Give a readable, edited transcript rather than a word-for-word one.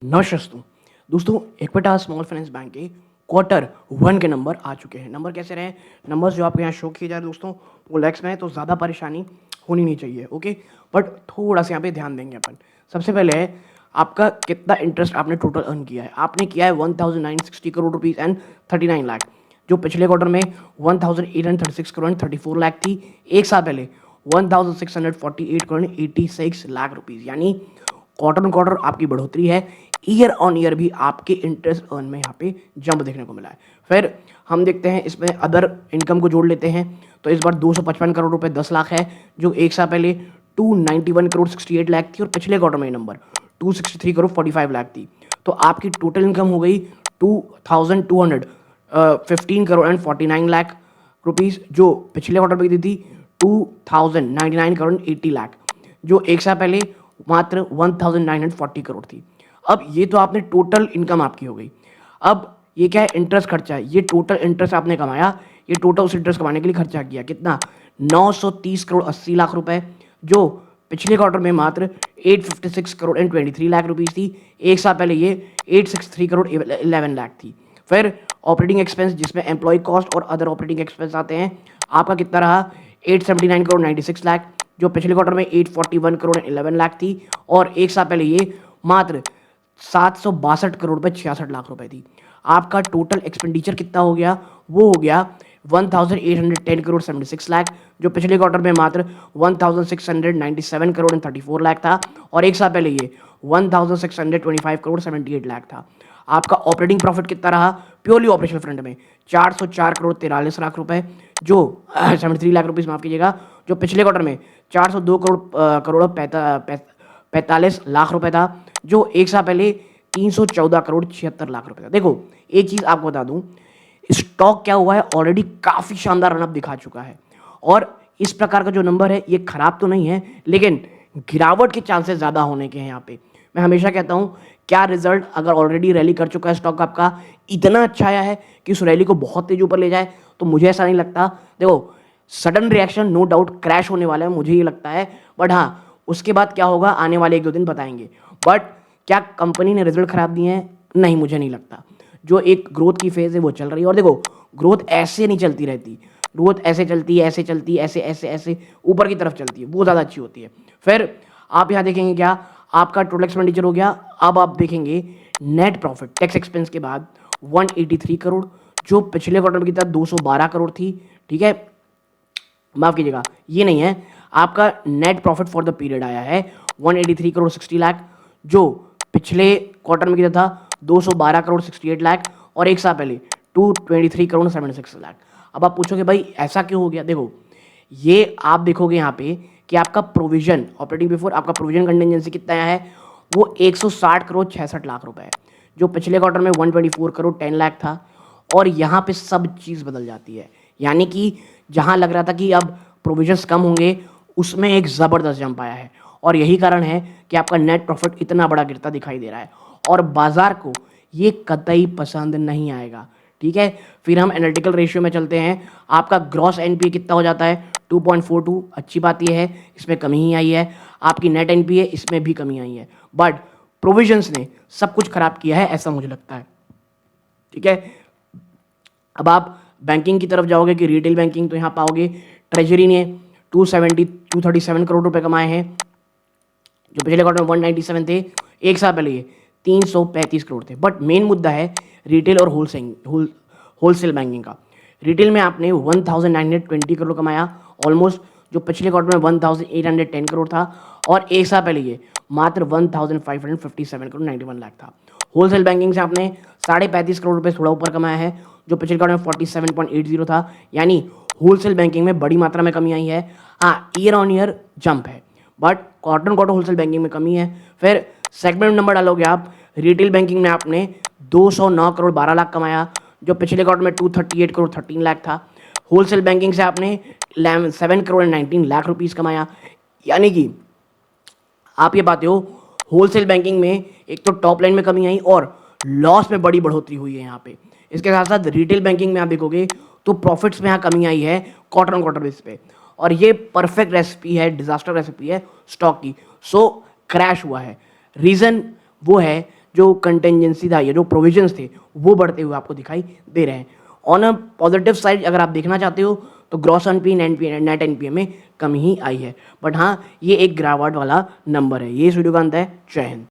नमस्ते दोस्तों, Equitas small finance bank के क्वार्टर 1 के नंबर आ चुके हैं। नंबर कैसे रहे? नंबर्स जो आपके यहाँ शो किए जा रहे हैं दोस्तों, वो लैक्स में है, तो ज़्यादा परेशानी होनी नहीं चाहिए। ओके, बट थोड़ा सा यहाँ पे ध्यान देंगे अपन। सबसे पहले है आपका कितना इंटरेस्ट आपने टोटल अर्न किया है। आपने किया है 1960 करोड़ रुपीज़ एंड 39 लाख, जो पिछले क्वार्टर में 1836 करोड़ एंड 34 लाख थी। एक साल पहले 1648 करोड़ 86 लाख रुपीज़, यानी क्वार्टर ऑन क्वार्टर आपकी बढ़ोतरी है। ईयर ऑन ईयर भी आपके इंटरेस्ट अर्न में यहाँ पे जंप देखने को मिला है। फिर हम देखते हैं इसमें अदर इनकम को जोड़ लेते हैं, तो इस बार 255 करोड़ रुपए 10 लाख है, जो एक साल पहले 291 करोड़ 68 लाख थी, और पिछले क्वार्टर में नंबर 263 करोड़ 45 लाख थी। तो आपकी टोटल इनकम हो गई 2215 करोड़ एंड 49 लाख रुपीज़, जो पिछले क्वार्टर में दी थी 2099 करोड़ 80 लाख, जो एक साल पहले मात्र 1940 करोड़ थी। अब ये तो आपने टोटल इनकम आपकी हो गई। अब ये क्या है? इंटरेस्ट खर्चा है। ये टोटल इंटरेस्ट आपने कमाया, ये टोटल उस इंटरेस्ट कमाने के लिए खर्चा किया कितना? 930 करोड़ 80 लाख रुपए, जो पिछले क्वार्टर में मात्र 856 करोड़ एंड 23 लाख रुपीस थी। एक साल पहले ये 863 करोड़ 11 लाख थी। फिर ऑपरेटिंग एक्सपेंस, जिसमें एम्प्लॉय कॉस्ट और अदर ऑपरेटिंग एक्सपेंस आते हैं, आपका कितना रहा? 879 करोड़ 96 लाख, जो पिछले क्वार्टर में 841 करोड़ 11 लाख थी, और एक साल पहले ये मात्र 762 करोड़ रुपए 66 लाख रुपए थी। आपका टोटल एक्सपेंडिचर कितना हो गया? वो हो गया 1810 करोड़ 76 लाख, जो पिछले क्वार्टर में मात्र 1697 करोड़ 34 लाख था, और एक साल पहले ये 1625 करोड़ 78 लाख था। आपका ऑपरेटिंग प्रॉफिट कितना रहा प्योरली ऑपरेशनल फ्रंट में? 404 करोड़ 43 लाख रुपए, जो 73 लाख रुपीस माफ कीजिएगा, जो पिछले क्वार्टर में 402 करोड़ 45 लाख रुपए था, जो एक साल पहले 314 करोड़ 76 लाख रुपए था। देखो, एक चीज आपको बता दूं, स्टॉक क्या हुआ है, ऑलरेडी काफी शानदार रनअप दिखा चुका है, और इस प्रकार का जो नंबर है ये खराब तो नहीं है, लेकिन गिरावट के चांसेस ज्यादा होने के हैं यहाँ पे। मैं हमेशा कहता हूं, क्या रिजल्ट अगर ऑलरेडी रैली कर चुका है स्टॉक आपका, इतना अच्छा आया है कि उस रैली को बहुत तेज ऊपर ले जाए, तो मुझे ऐसा नहीं लगता। देखो, sudden reaction no doubt crash होने वाला है, मुझे ये लगता है, बट हाँ, उसके बाद क्या होगा आने वाले 1-2 दिन बताएंगे। बट क्या कंपनी ने रिजल्ट खराब दिए हैं? नहीं, मुझे नहीं लगता। जो एक ग्रोथ की फेज है वो चल रही है, और देखो, ग्रोथ ऐसे नहीं चलती रहती, ग्रोथ ऐसे चलती है, ऐसे चलती है, ऐसे ऐसे ऐसे ऊपर की तरफ चलती है, वो ज़्यादा अच्छी होती है। फिर आप यहाँ देखेंगे क्या, आपका टोटल एक्सपेंडिचर हो गया। अब आप देखेंगे नेट प्रॉफिट टैक्स एक्सपेंस के बाद 183 करोड़, जो पिछले क्वार्टर की तरह 212 करोड़ थी। ठीक है, माफ कीजिएगा, ये नहीं है, आपका net profit for the period आया है 183 करोड़ 60 लाख, जो पिछले क्वार्टर में कितना था? 212 करोड़ 68 लाख, और एक साल पहले 223 करोड़ 76 लाख। अब आप पूछोगे भाई ऐसा क्यों हो गया? देखो, ये आप देखोगे यहाँ पे कि आपका प्रोविजन ऑपरेटिंग बिफोर, आपका प्रोविजन कंटिजेंसी कितना आया है? वो 160 करोड़ 66 लाख रुपए है, जो पिछले क्वार्टर में 124 करोड़ 10 लाख था। और यहाँ पे सब चीज़ बदल जाती है, यानी कि जहाँ लग रहा था कि अब प्रोविजंस कम होंगे, उसमें एक ज़बरदस्त जंप आया है, और यही कारण है कि आपका नेट प्रॉफिट इतना बड़ा गिरता दिखाई दे रहा है, और बाजार को ये कतई पसंद नहीं आएगा। ठीक है, फिर हम एनालिटिकल रेशियो में चलते हैं। आपका ग्रॉस एनपीए कितना हो जाता है? 2.42। अच्छी बात यह है, इसमें कमी ही आई है। आपकी नेट एनपीए, इसमें भी कमी आई है, बट प्रोविजंस ने सब कुछ खराब किया है, ऐसा मुझे लगता है। ठीक है, अब आप बैंकिंग की तरफ जाओगे कि रिटेल बैंकिंग, तो यहाँ पाओगे ट्रेजरी ने 237 करोड़ रुपए कमाए हैं, जो पिछले क्वार्टर में 197 थे। एक साल पहले ये 335 करोड़ थे। बट मेन मुद्दा है रिटेल और होलसेल बैंकिंग का। रिटेल में आपने 1920 करोड़ कमाया ऑलमोस्ट, जो पिछले क्वार्टर में 1810 करोड़ था, और एक साल पहले ये मात्र 1557 करोड़ 91 लाख था। होलसेल बैंकिंग से आपने 35.5 करोड़ रुपए थोड़ा ऊपर कमाया है, जो पिछले क्वार्टर में 47.80 था, यानी होलसेल बैंकिंग में बड़ी मात्रा में कमी आई है। हाँ, ईयर ऑन ईयर जंप है, but quarter on quarter wholesale banking में कमी है। फिर सेगमेंट नंबर डालोगे आप, रिटेल बैंकिंग में आपने 209 करोड़ 12 लाख कमाया, जो पिछले क्वार्टर में 238 करोड़ 13 लाख था। होलसेल बैंकिंग से आपने 7 करोड़ 19 लाख रुपीस कमाया, यानी कि आप ये पाते हो होलसेल बैंकिंग में एक तो टॉप लाइन में कमी आई और लॉस में बड़ी बढ़ोतरी हुई है यहाँ पे। इसके साथ साथ रिटेल बैंकिंग में आप देखोगे तो प्रॉफिट्स में यहाँ कमी आई है क्वार्टर ऑन क्वार्टर बेस पे, और ये परफेक्ट रेसिपी है, डिजास्टर रेसिपी है स्टॉक की। सो क्रैश हुआ है। रीजन वो है जो कंटेंजेंसी था या जो प्रोविजंस थे वो बढ़ते हुए आपको दिखाई दे रहे हैं। ऑन अ पॉजिटिव साइड अगर आप देखना चाहते हो तो ग्रॉस एनपीए नेट एनपीए में कमी ही आई है। बट हाँ, ये एक गिरावट वाला नंबर है। ये इस वीडियो का अंत है। जय हिंद।